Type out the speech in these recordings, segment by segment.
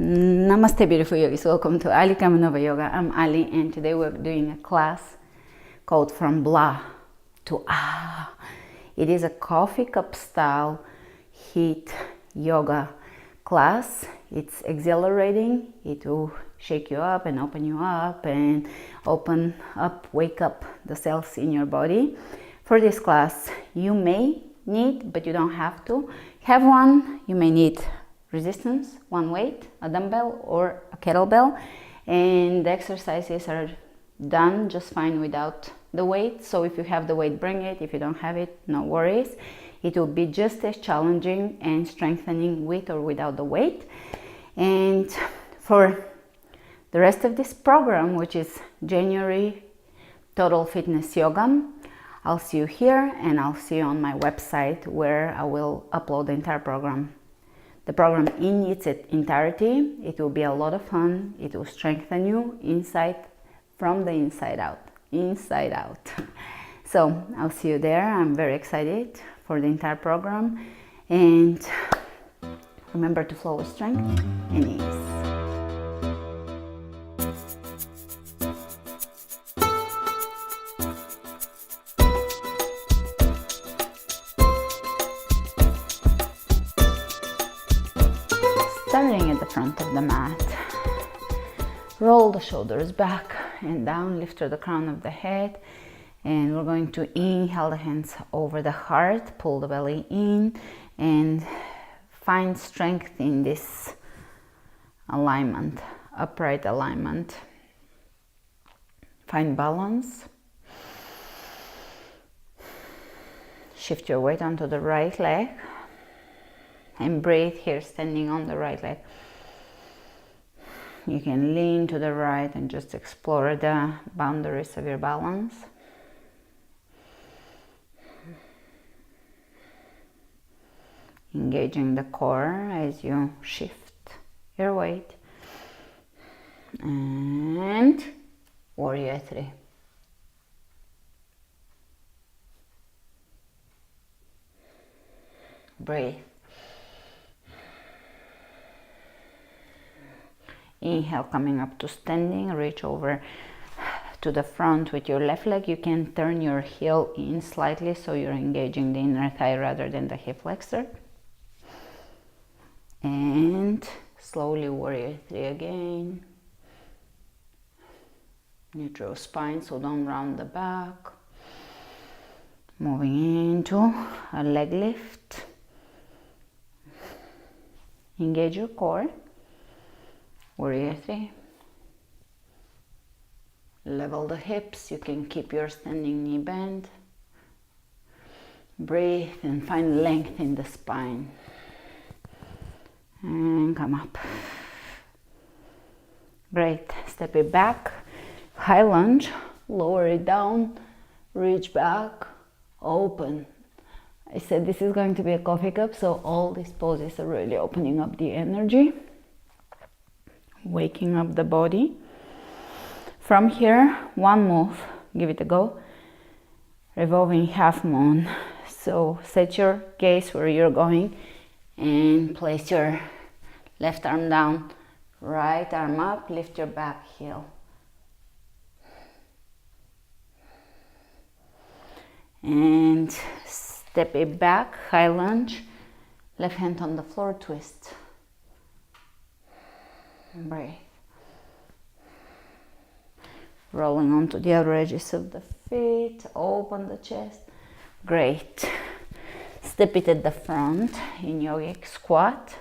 Namaste, beautiful yogis. Welcome to Ali Kamanova Yoga. I'm Ali, and today we're doing a class called From Blah to Ah. It is a coffee cup style HIIT yoga class. It's exhilarating. It will shake you up and open you up and open up, wake up the cells in your body. For this class, you may need, but you don't have to, have one. You may need resistance, one weight, a dumbbell or a kettlebell, and the exercises are done just fine without the weight. So if you have the weight, bring it. If you don't have it, no worries. It will be just as challenging and strengthening with or without the weight. And for the rest of this program, which is January Total Fitness Yoga, I'll see you here, and I'll see you on my website where I will upload the entire program. The program in its entirety. It will be a lot of fun. It will strengthen you from the inside out. So I'll see you there. I'm very excited for the entire program, and remember to flow with strength and ease. Starting at the front of the mat, roll the shoulders back and down, lift the crown of the head, and we're going to inhale the hands over the heart, pull the belly in, and find strength in this alignment, upright alignment. Find balance. Shift your weight onto the right leg. And breathe here, standing on the right leg. You can lean to the right and just explore the boundaries of your balance. Engaging the core as you shift your weight. And Warrior 3. Breathe. Inhale, coming up to standing, reach over to the front with your left leg. You can turn your heel in slightly so you're engaging the inner thigh rather than the hip flexor. And slowly Warrior 3 again. Neutral spine, so don't round the back. Moving into a leg lift. Engage your core. Warrior 3. Level the hips. You can keep your standing knee bent. Breathe and find length in the spine. And come up. Great. Step it back. High lunge. Lower it down. Reach back. Open. I said this is going to be a coffee cup, so all these poses are really opening up the energy. Waking up the body. From here, one move, give it a go. Revolving half moon. So set your gaze where you're going and place your left arm down, right arm up, lift your back heel. And step it back, high lunge, left hand on the floor, twist. Breathe. Rolling onto the outer edges of the feet, open the chest. Great. Step it at the front in yogic squat.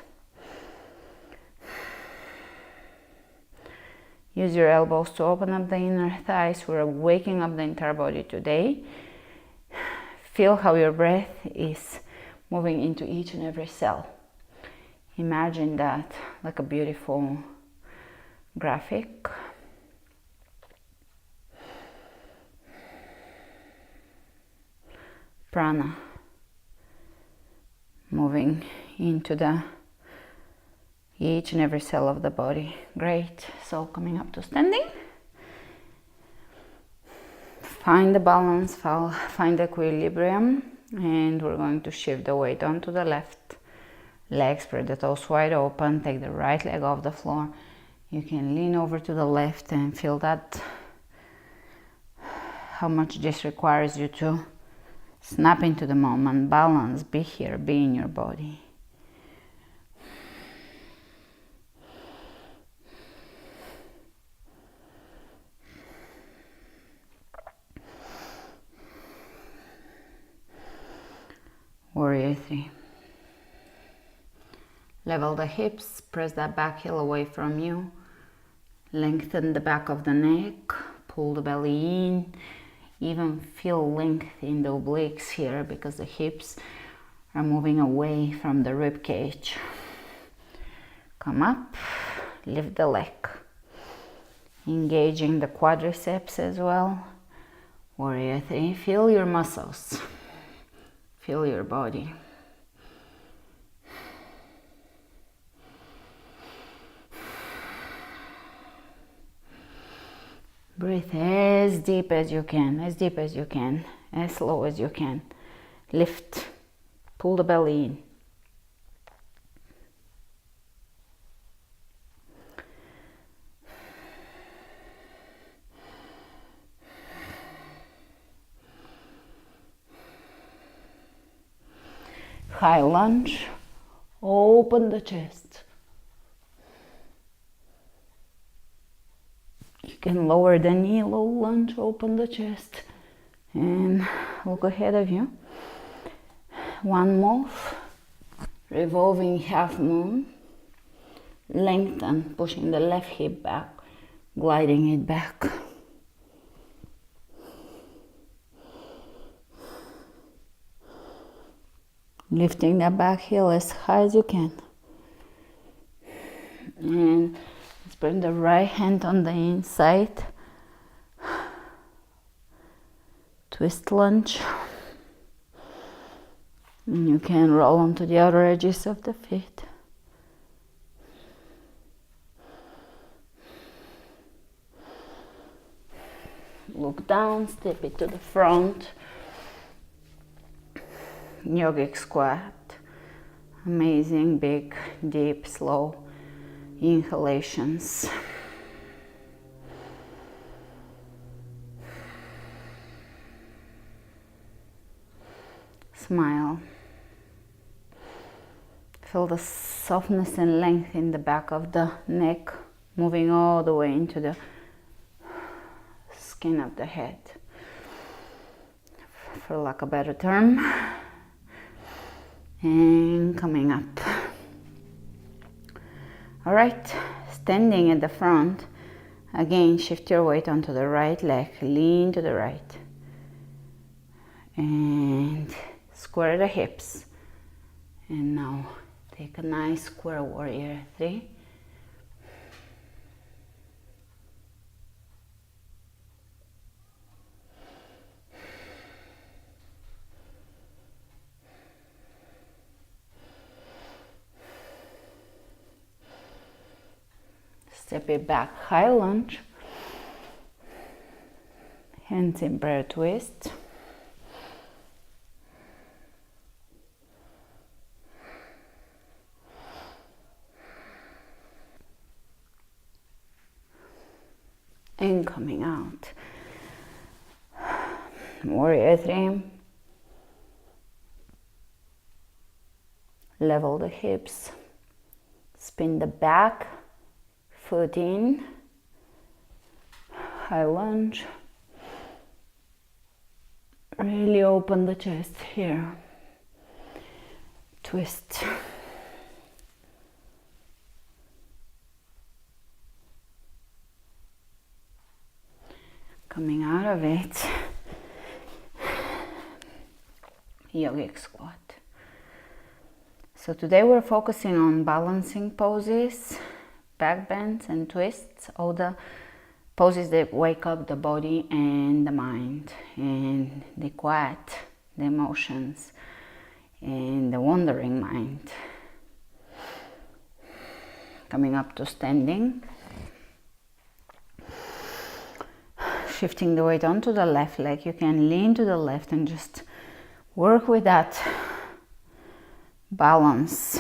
Use your elbows to open up the inner thighs. We're waking up the entire body today. Feel how your breath is moving into each and every cell. Imagine that like a beautiful graphic. Prana moving into each and every cell of the body. Great. So coming up to standing. Find the balance, find the equilibrium, and we're going to shift the weight onto the left leg, spread the toes wide open, take the right leg off the floor. You can lean over to the left and feel that, how much this requires you to snap into the moment, balance, be here, be in your body. Warrior 3. Level the hips, press that back heel away from you. Lengthen the back of the neck, pull the belly in. Even feel length in the obliques here because the hips are moving away from the rib cage. Come up, lift the leg. Engaging the quadriceps as well. Warrior 3, feel your muscles. Feel your body. Breathe as deep as you can, as deep as you can, as slow as you can. Lift, pull the belly in. High lunge, open the chest. You can lower the knee, low lunge, open the chest, and look ahead of you. One move, revolving half moon, lengthen, pushing the left hip back, gliding it back. Lifting the back heel as high as you can. And let's bring the right hand on the inside. Twist lunge. And you can roll onto the outer edges of the feet. Look down, step it to the front. Yogic squat. Amazing, big, deep, slow inhalations. Smile. Feel the softness and length in the back of the neck, moving all the way into the skin of the head. For lack of a better term. And coming up. All right, standing at the front. Again, shift your weight onto the right leg, lean to the right. And square the hips. And now take a nice square warrior 3. Step it back, high lunge. Hands in prayer twist. And coming out. Warrior 3. Level the hips. Spin the back foot in. High lunge. Really open the chest here. Twist. Coming out of it, yogic squat. So today we're focusing on balancing poses, back bends and twists, all the poses that wake up the body and the mind, and they quiet the emotions and the wandering mind. Coming up to standing. Shifting the weight onto the left leg, you can lean to the left and just work with that balance.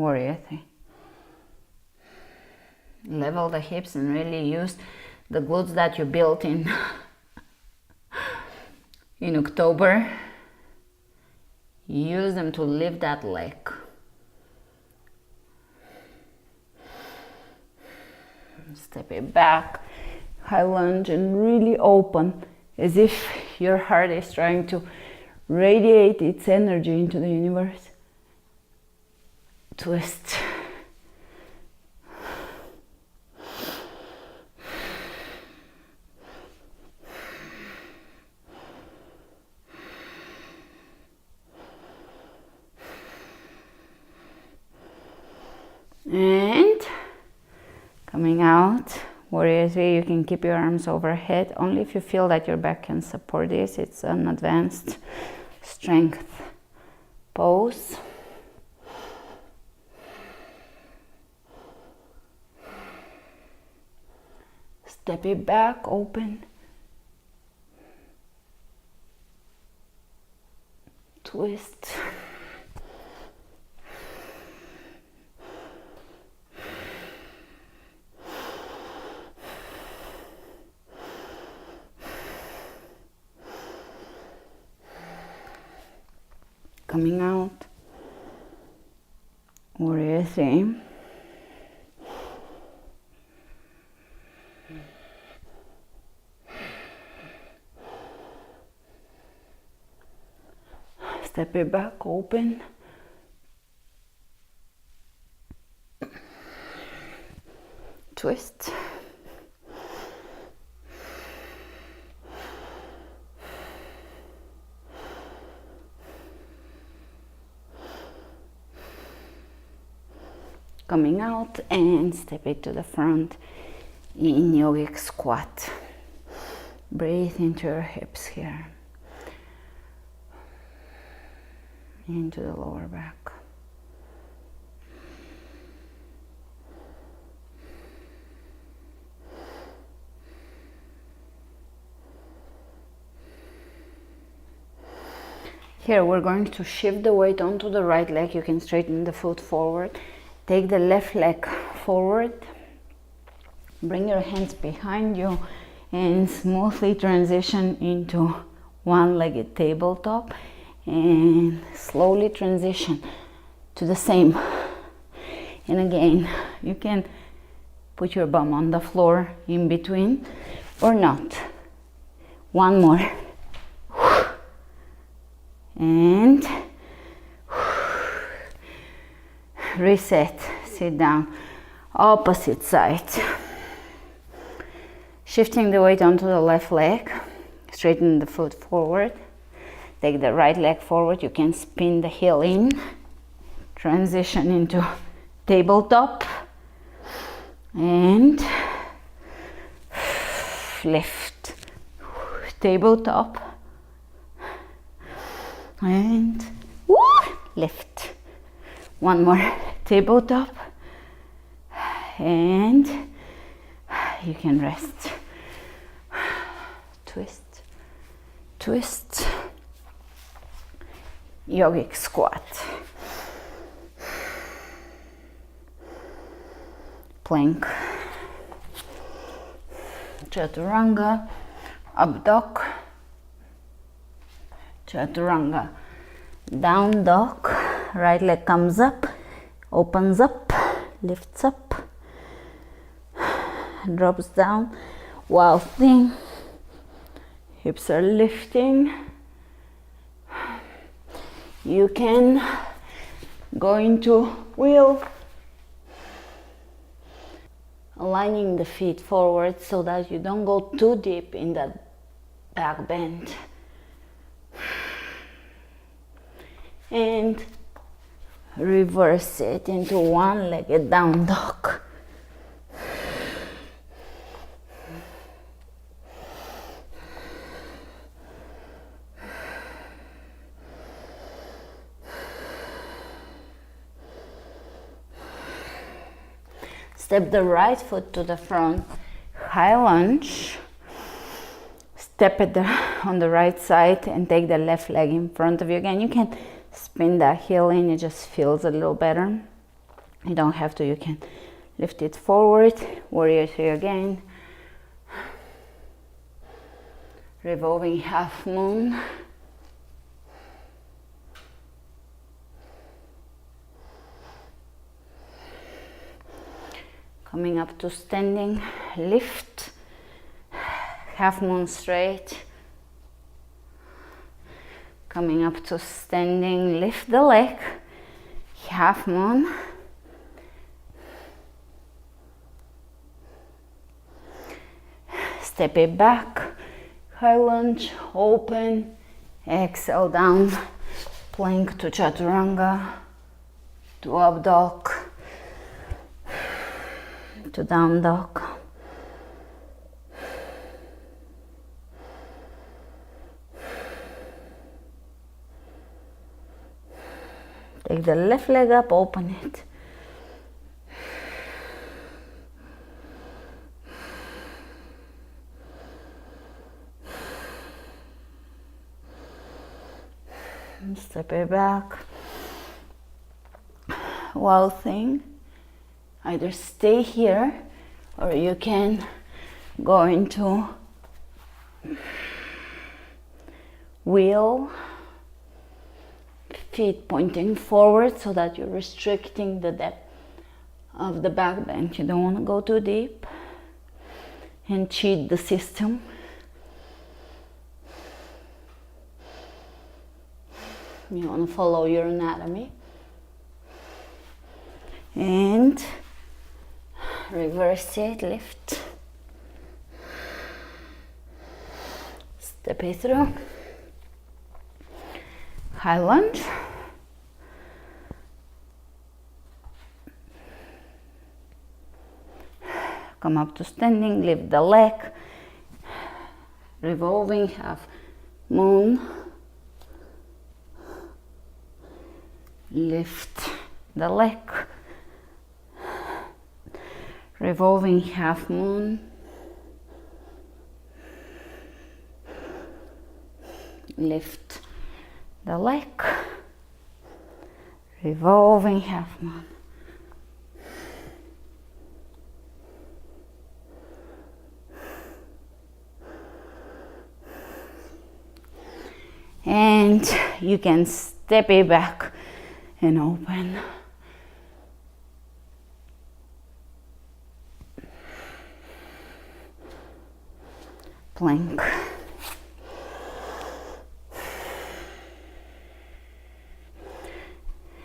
Warrior Three. Level the hips and really use the glutes that you built in October. Use them to lift that leg. Step it back, high lunge, and really open as if your heart is trying to radiate its energy into the universe. Twist. And coming out, Warrior Three, you can keep your arms overhead only if you feel that your back can support this. It's an advanced strength pose. Step it back, open. Twist. Coming out, Warrior Three. Step it back, open. Twist. Coming out and step it to the front in yogic squat. Breathe into your hips here. Into the lower back. Here we're going to shift the weight onto the right leg. You can straighten the foot forward. Take the left leg forward. Bring your hands behind you and smoothly transition into one-legged tabletop. And slowly transition to the same. And again, you can put your bum on the floor in between or not. One more. And reset, sit down. Opposite side. Shifting the weight onto the left leg. Straighten the foot forward. Take the right leg forward. You can spin the heel in. Transition into tabletop. And lift. Tabletop. And lift. One more. Tabletop. And you can rest. Twist. Twist. Yogic squat. Plank. Chaturanga. Up dog. Chaturanga. Down dog. Right leg comes up. Opens up. Lifts up. Drops down. Wild thing. Hips are lifting. You can go into wheel, aligning the feet forward so that you don't go too deep in that back bend. And reverse it into one-legged down dog. Step the right foot to the front, high lunge. Step it on the right side and take the left leg in front of you. Again, you can spin that heel in, it just feels a little better. You don't have to, you can lift it forward. Warrior three again. Revolving half moon. Coming up to standing, lift, half moon straight. Coming up to standing, lift the leg, half moon. Step it back, high lunge, open, exhale down, plank to chaturanga, to up dog, to down dog. Take the left leg up, open it. Step it back. Wild thing. Either stay here or you can go into wheel, feet pointing forward so that you're restricting the depth of the back bend. You don't want to go too deep and cheat the system. You want to follow your anatomy. And reverse it, lift. Step it through. High lunge. Come up to standing, lift the leg. Revolving half moon. Lift the leg. Revolving half moon. Lift the leg. Revolving half moon. And you can step it back and open. Plank.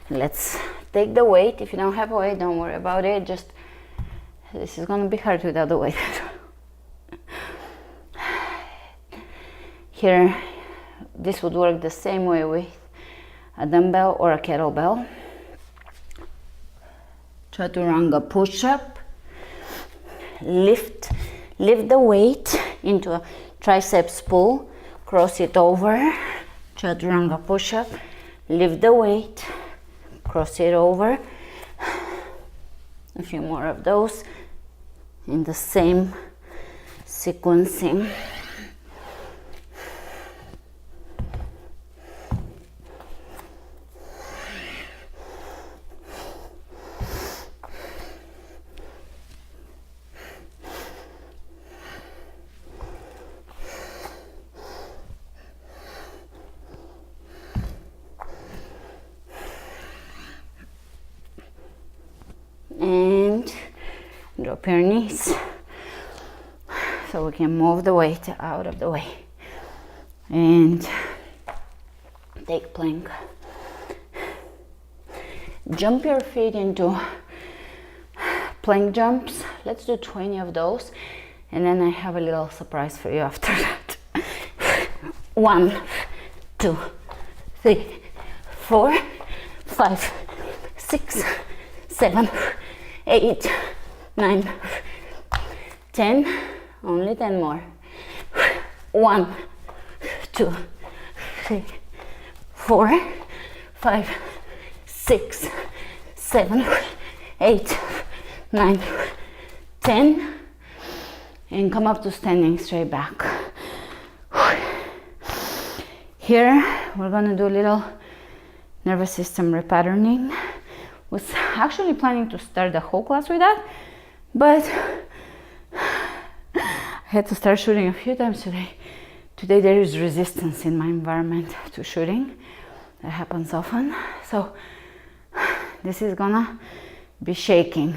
Let's take the weight. If you don't have a weight, don't worry about it. Just, this is gonna be hard without the weight. Here, this would work the same way with a dumbbell or a kettlebell. Chaturanga push-up. Lift the weight into a triceps pull. Cross it over. Chaturanga push-up. Lift the weight. Cross it over. A few more of those in the same sequencing. And drop your knees so we can move the weight out of the way. And take plank. Jump your feet into plank jumps. Let's do 20 of those, and then I have a little surprise for you after that. 1, 2, 3, 4, 5, 6, 7, 8, 9, 10, only 10 more. 1, 2, 3, 4, 5, 6, 7, 8, 9, 10, and come up to standing straight back. Here we're gonna do a little nervous system repatterning with actually planning to start the whole class with that, but I had to start shooting a few times today. Today there is resistance in my environment to shooting. That happens often. So this is gonna be shaking.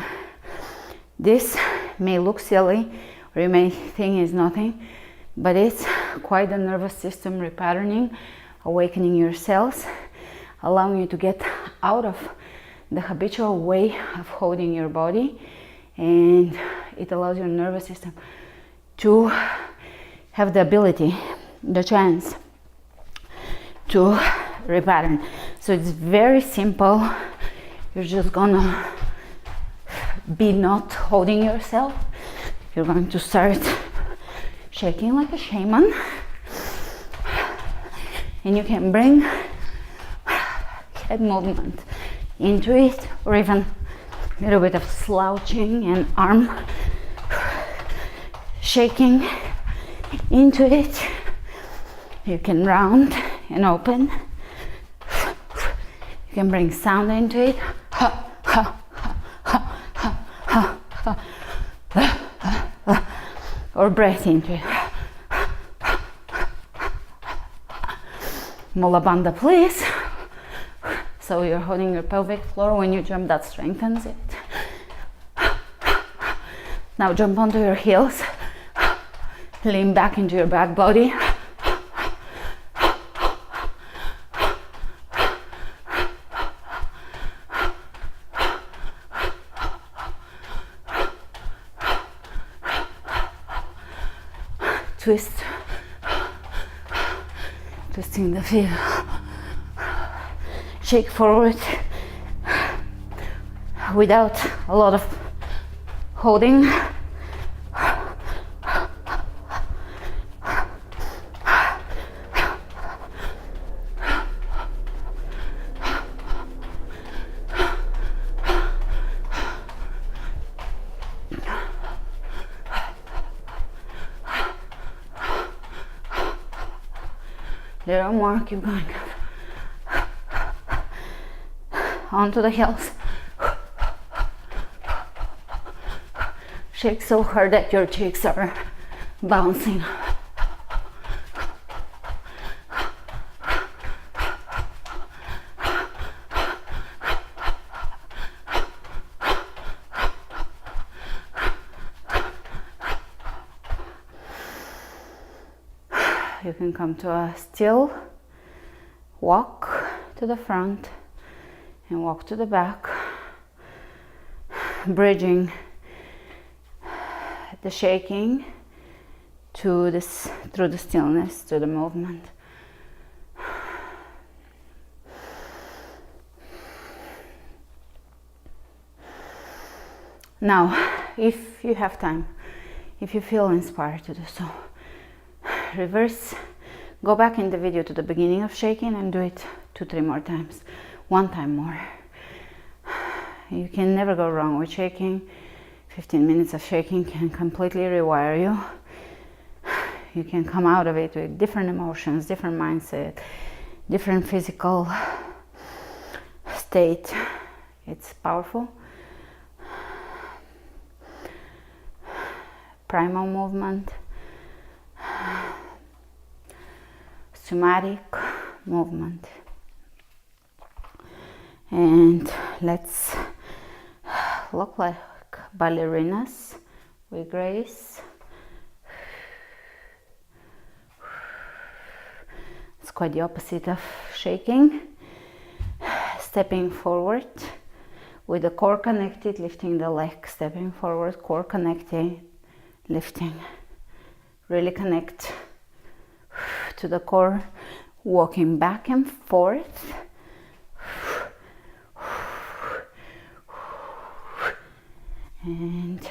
This may look silly, or you may think it's nothing, but it's quite the nervous system repatterning, awakening your cells, allowing you to get out of the habitual way of holding your body, and it allows your nervous system to have the ability, the chance to repattern. So it's very simple. You're just gonna be not holding yourself. You're going to start shaking like a shaman, and you can bring head movement into it, or even a little bit of slouching and arm shaking into it. You can round and open. You can bring sound into it. Or breath into it. Mula Bandha, please. So you're holding your pelvic floor. When you jump, that strengthens it. Now jump onto your heels. Lean back into your back body. Twist. Twisting the feet. Shake forward without a lot of holding. Little more, keep going. Onto the heels. Shake so hard that your cheeks are bouncing. You can come to a still walk to the front and walk to the back, bridging the shaking to this, through the stillness, to the movement. Now, if you have time, if you feel inspired to do so, reverse, go back in the video to the beginning of shaking and do it 2-3 more times, 1 time more. You can never go wrong with shaking. 15 minutes of shaking can completely rewire you. You can come out of it with different emotions, different mindset, different physical state. It's powerful. Primal movement. Somatic movement. And let's look like ballerinas with grace. It's quite the opposite of shaking. Stepping forward with the core connected, lifting the leg. Stepping forward, core connected, lifting. Really connect to the core, walking back and forth. And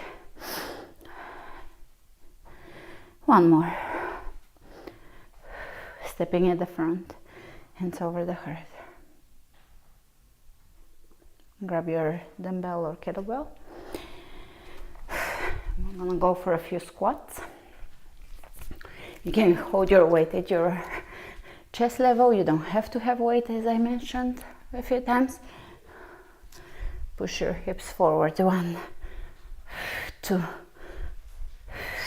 one more. Stepping at the front, hands over the heart. Grab your dumbbell or kettlebell. I'm gonna go for a few squats. You can hold your weight at your chest level. You don't have to have weight, as I mentioned a few times. Push your hips forward. 1, 2,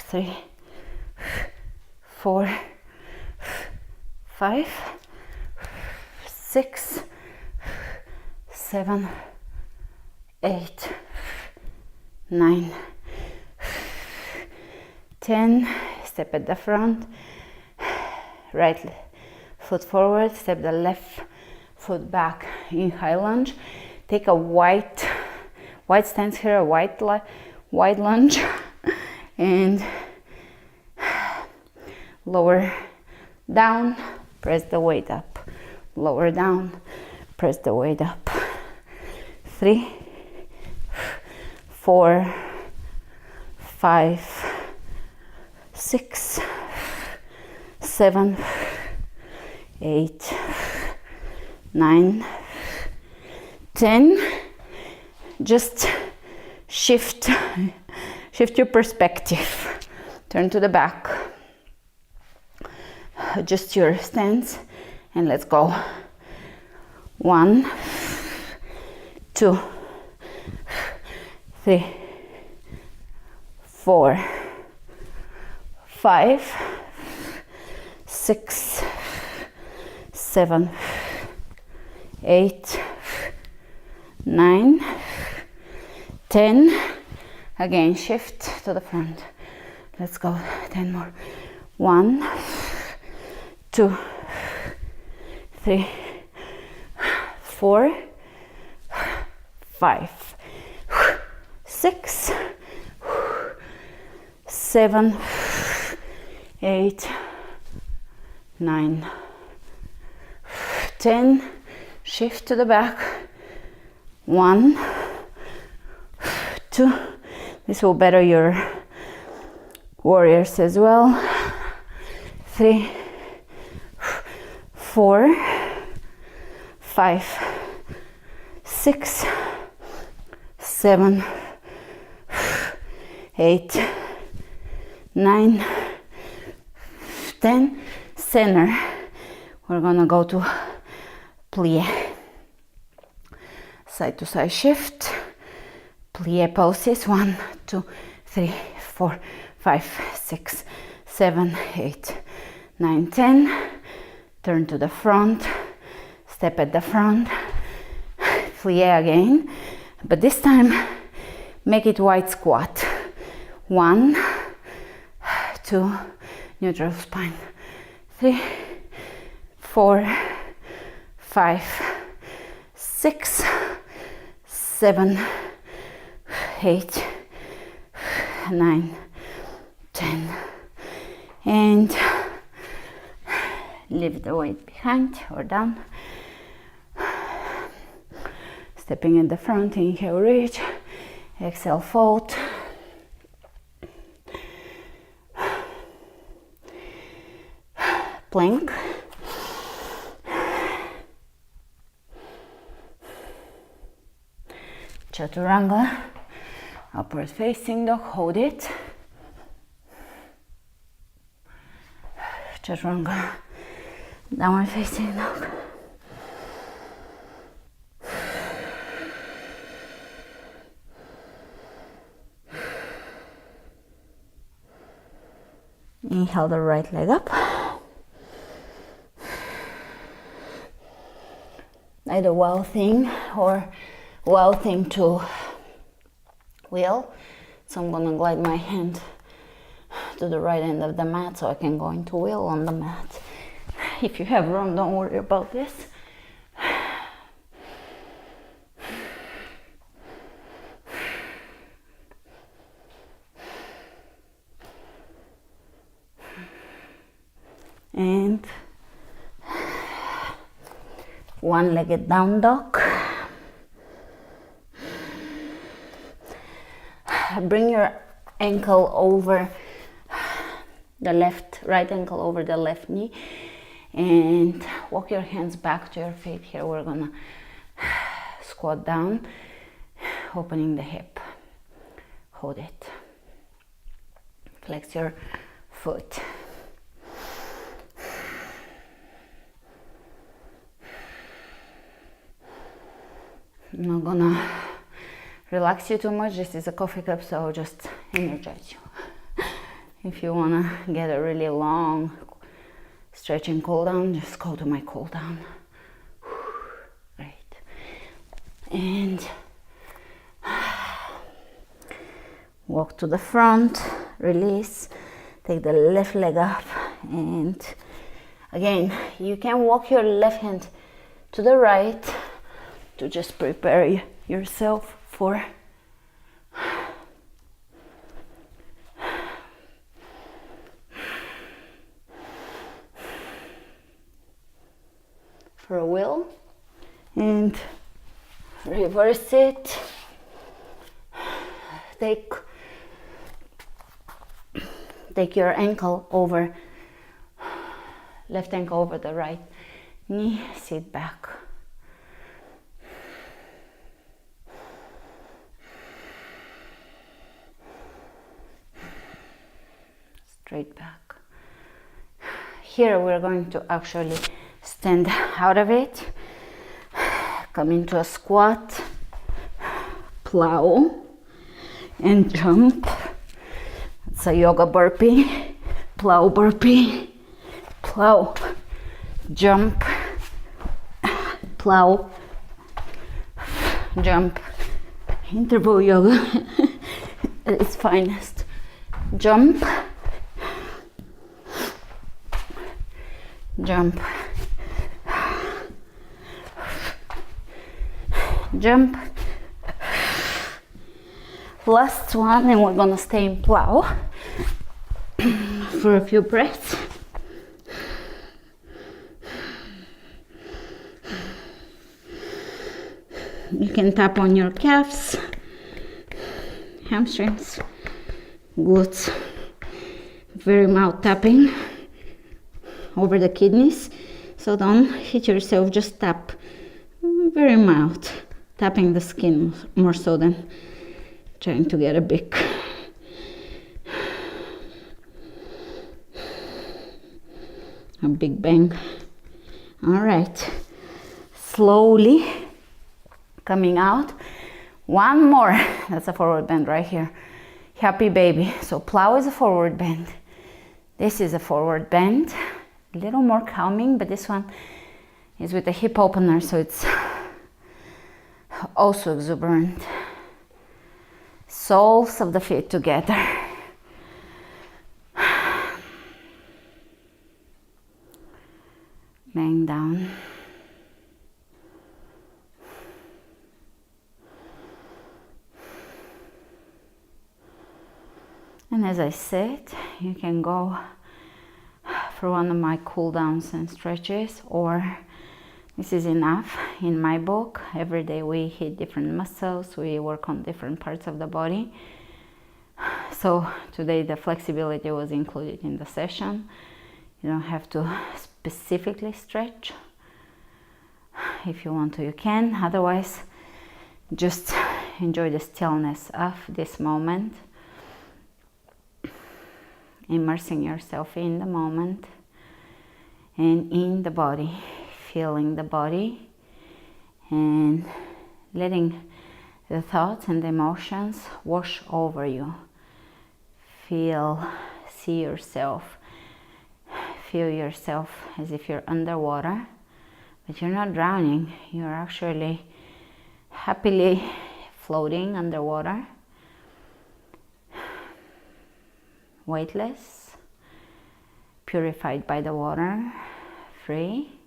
3, 4, 5, 6, 7, 8, 9, 10. Step at the front. Right foot forward. Step the left foot back in high lunge. Take a wide stance here, a wide lunge, and lower down, press the weight up. Lower down, press the weight up. 3, 4, 5, 6, 7, 8, 9, 10. Just shift your perspective. Turn to the back. Adjust your stance and let's go. 1, 2, 3, 4, 5, 6, 7, 8, 9, 10. Again, shift to the front. Let's go. 10 more. 1, 2, 3, 4, 5, 6, 7, 8, 9, 10. Shift to the back. 1, 2. This will better your warriors as well. 3, 4, 5, 6, 7, 8, 9, 10. Center. We're gonna go to plie. Side to side shift. Plie poses. 1, 2, 3, 4, 5, 6, 7, 8, 9, 10. Turn to the front. Step at the front. Plie again. But this time, make it wide squat. 1, 2, neutral spine. 3, 4, 5, 6, 7, 8, 9, 10. And leave the weight behind or down. Stepping in the front, inhale, reach. Exhale, fold. Plank. Chaturanga. Upward facing dog. Hold it. Chaturanga. Downward facing dog. Inhale the right leg up. Either wild thing or wild thing to wheel. So I'm gonna glide my hand to the right end of the mat so I can go into wheel on the mat. If you have room, don't worry about this. And one-legged down dog. Bring your ankle over the right ankle over the left knee and walk your hands back to your feet. Here we're gonna squat down, opening the hip. Hold it. Flex your foot. I'm not gonna relax you too much, this is a coffee cup, so I'll just energize you. If you want to get a really long stretching cool down, just go to my cool down. Great. And walk to the front, release, take the left leg up, and again, you can walk your left hand to the right to just prepare yourself for a wheel, and reverse it. Take your ankle over, left ankle over the right knee, sit back. Straight back. Here we're going to actually stand out of it, come into a squat, plow, and jump. It's a yoga burpee, plow burpee, plow, jump, plow, jump. Interval yoga at its finest. Jump, jump, jump. Last one, and we're gonna stay in plow for a few breaths. You can tap on your calves, hamstrings, glutes, very mild tapping over the kidneys. So don't hit yourself, just tap, very mild, tapping the skin more so than trying to get a big bang. All right, slowly coming out. One more. That's a forward bend right here. Happy baby. So plow is a forward bend. This is a forward bend. A little more calming, but this one is with a hip opener, so it's also exuberant. Soles of the feet together. Laying down. And as I said, you can go for one of my cool downs and stretches, or this is enough. In my book, every day we hit different muscles, we work on different parts of the body. So today the flexibility was included in the session. You don't have to specifically stretch. If you want to, you can. Otherwise, just enjoy the stillness of this moment. Immersing yourself in the moment and in the body, feeling the body and letting the thoughts and the emotions wash over you. See yourself, feel yourself as if you're underwater, but you're not drowning, you're actually happily floating underwater. Weightless, purified by the water, free,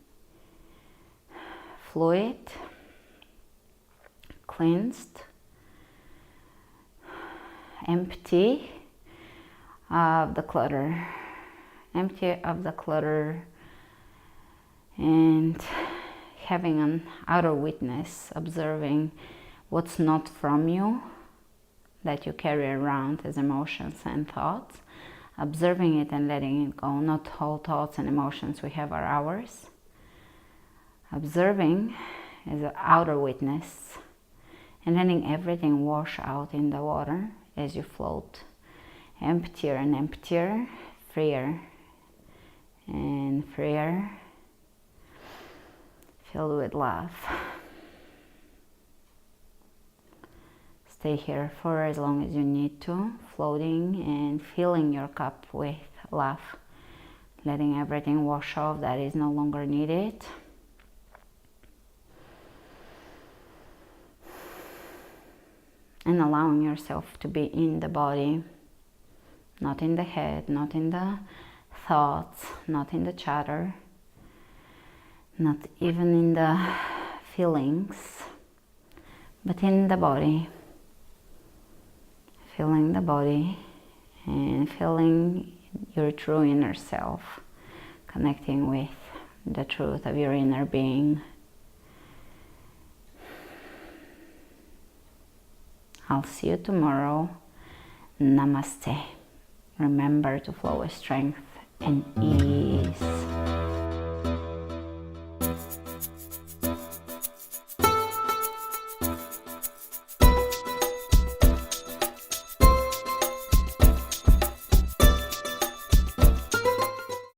fluid, cleansed, empty of the clutter, and having an outer witness, observing what's not from you that you carry around as emotions and thoughts, observing it and letting it go. Not all thoughts and emotions we have are ours. Observing as an outer witness and letting everything wash out in the water as you float, emptier and emptier, freer and freer, filled with love. Stay here for as long as you need to, floating and filling your cup with love, letting everything wash off that is no longer needed. And allowing yourself to be in the body, not in the head, not in the thoughts, not in the chatter, not even in the feelings, but in the body. Feeling the body and feeling your true inner self, connecting with the truth of your inner being. I'll see you tomorrow. Namaste. Remember to flow with strength and ease.